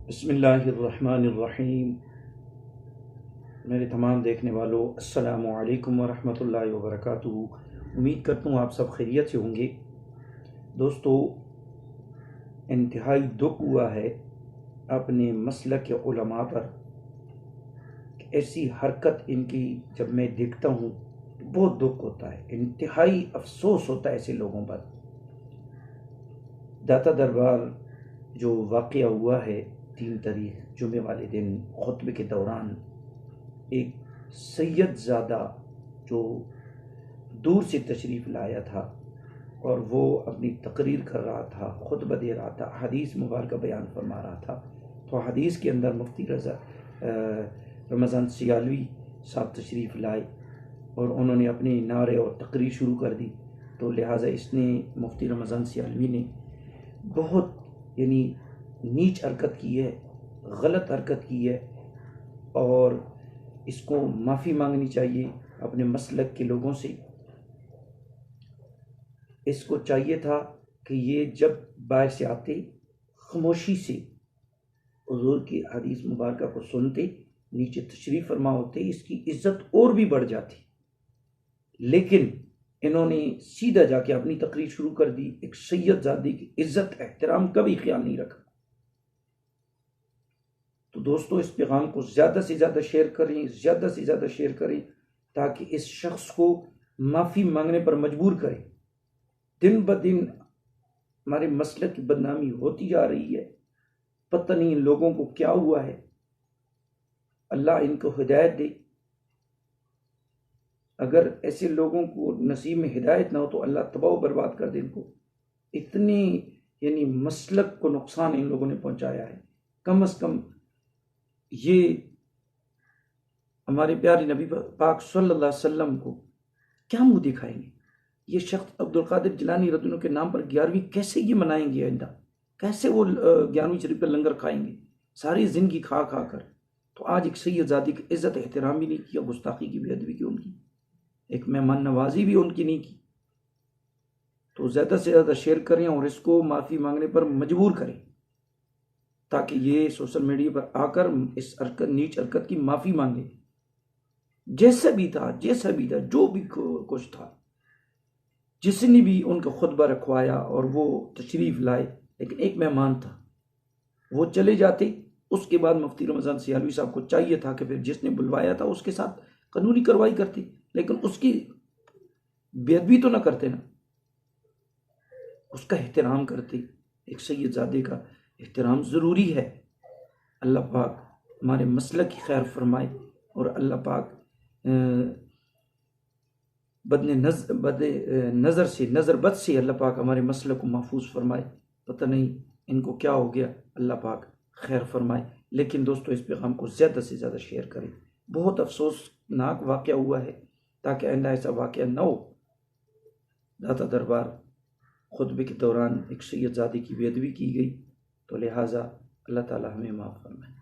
بسم اللہ الرحمن الرحیم۔ میرے تمام دیکھنے والوں السلام علیکم ورحمۃ اللہ وبرکاتہ۔ امید کرتا ہوں آپ سب خیریت سے ہوں گے۔ دوستو، انتہائی دکھ ہوا ہے اپنے مسلک کے علماء پر۔ ایسی حرکت ان کی جب میں دیکھتا ہوں تو بہت دکھ ہوتا ہے، انتہائی افسوس ہوتا ہے ایسے لوگوں پر۔ داتا دربار جو واقعہ ہوا ہے 3 تاریخ جمعے والے دن خطبے کے دوران، ایک سید زادہ جو دور سے تشریف لایا تھا اور وہ اپنی تقریر کر رہا تھا، خطبہ دے رہا تھا، حدیث مبارکہ بیان فرما رہا تھا، تو حدیث کے اندر مفتی رمضان سیالوی صاحب تشریف لائے اور انہوں نے اپنے نعرے اور تقریر شروع کر دی۔ تو لہٰذا اس نے مفتی رمضان سیالوی نے بہت نیچ حرکت کی ہے، غلط حرکت کی ہے، اور اس کو معافی مانگنی چاہیے اپنے مسلک کے لوگوں سے۔ اس کو چاہیے تھا کہ یہ جب باعث آتے خاموشی سے حضور کی حدیث مبارکہ کو سنتے، نیچے تشریف فرما ہوتے، اس کی عزت اور بھی بڑھ جاتی، لیکن انہوں نے سیدھا جا کے اپنی تقریر شروع کر دی۔ ایک سید زادی کی عزت احترام کا بھی خیال نہیں رکھا۔ تو دوستو، اس پیغام کو زیادہ سے زیادہ شیئر کریں، زیادہ سے زیادہ شیئر کریں تاکہ اس شخص کو معافی مانگنے پر مجبور کریں۔ دن بدن ہمارے مسلک کی بدنامی ہوتی جا رہی ہے، پتہ نہیں ان لوگوں کو کیا ہوا ہے۔ اللہ ان کو ہدایت دے۔ اگر ایسے لوگوں کو نصیب میں ہدایت نہ ہو تو اللہ تباہ و برباد کر دے ان کو۔ اتنی مسلک کو نقصان ان لوگوں نے پہنچایا ہے۔ کم از کم یہ ہمارے پیارے نبی پاک صلی اللہ علیہ وسلم کو کیا منہ دکھائیں گے؟ یہ شخص عبدالقادر جیلانی رضی اللہ عنہ کے نام پر 11ویں کیسے یہ منائیں گے؟ آئندہ کیسے وہ 11ویں شریف پر لنگر کھائیں گے ساری زندگی کھا کھا کر؟ تو آج ایک سید زادی کی عزت احترام بھی نہیں کیا، گستاخی کی، بے ادبی کی، ان کی ایک مہمان نوازی بھی ان کی نہیں کی۔ تو زیادہ سے زیادہ شیئر کریں اور اس کو معافی مانگنے پر مجبور کریں تاکہ یہ سوشل میڈیا پر آ کر اس نیچ حرکت کی معافی مانگے۔ جیسا بھی تھا جو بھی کچھ تھا، جس نے بھی ان کا خطبہ رکھوایا اور وہ تشریف لائے، لیکن ایک مہمان تھا، وہ چلے جاتے۔ اس کے بعد مفتی رمضان سیالوی صاحب کو چاہیے تھا کہ پھر جس نے بلوایا تھا اس کے ساتھ قانونی کارروائی کرتے، لیکن اس کی بے ادبی تو نہ کرتے نا، اس کا احترام کرتے۔ ایک سید زادے کا احترام ضروری ہے۔ اللہ پاک ہمارے مسلک کی خیر فرمائے، اور اللہ پاک بد بد سے اللہ پاک ہمارے مسلک کو محفوظ فرمائے۔ پتہ نہیں ان کو کیا ہو گیا، اللہ پاک خیر فرمائے۔ لیکن دوستو، اس پیغام کو زیادہ سے زیادہ شیئر کریں۔ بہت افسوسناک واقعہ ہوا ہے، تاکہ آئندہ ایسا واقعہ نہ ہو۔ داتا دربار خطبے کے دوران ایک سید زادی کی بے ادبی کی گئی، تو لہٰذا اللہ تعالی ہمیں معاف فرمائے۔